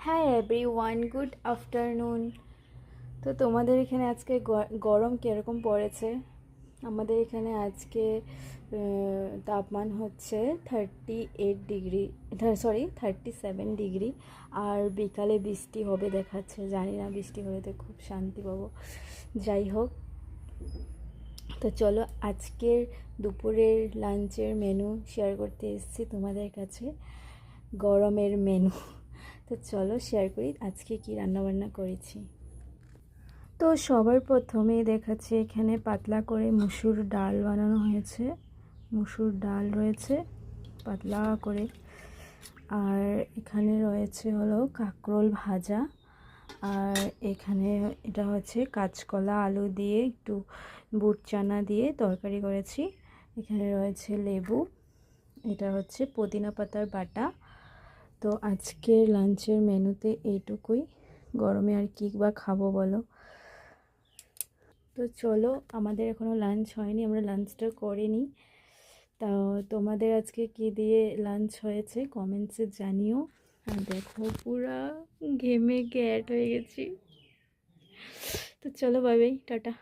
হ্যাঁ everyone, good afternoon. তো তোমাদের এখানে আজকে গরম কীরকম পড়েছে? আমাদের এখানে আজকে তাপমান হচ্ছে 38 ডিগ্রি, সরি 37 ডিগ্রি। আর বিকালে বৃষ্টি হবে দেখাচ্ছে, জানি না, বৃষ্টি হলে তো খুব শান্তি পাবো। যাই হোক, তো চলো আজকের দুপুরের লাঞ্চের মেনু শেয়ার করতে এসেছি তোমাদের কাছে, গরমের মেনু। তো চলো শেয়ার করি আজকে কি রান্নাবান্না করেছি। তো সবার প্রথমে দেখাচ্ছি, এখানে পাতলা করে মুসুর ডাল বানানো হয়েছে। মুসুর ডাল রয়েছে পাতলা করে। আর এখানে রয়েছে হলো কাঁকরোল ভাজা। আর এখানে এটা হচ্ছে কাঁচকলা আলু দিয়ে একটু বুট চানা দিয়ে তরকারি করেছি। এখানে রয়েছে লেবু। এটা হচ্ছে পুদিনা পাতার বাটা। তো আজকের লাঞ্চের মেনুতে এইটুকুই। গরমে আর কী বা খাবো বলো। তো চলো, আমাদের এখনও লাঞ্চ হয়নি, আমরা লাঞ্চটা করিনি। তা তোমাদের আজকে কী দিয়ে লাঞ্চ হয়েছে কমেন্টসে জানিও। আর দেখো পুরা ঘেমে গ্যাট হয়ে গেছি। তো চলো, বাই বাই, টাটা।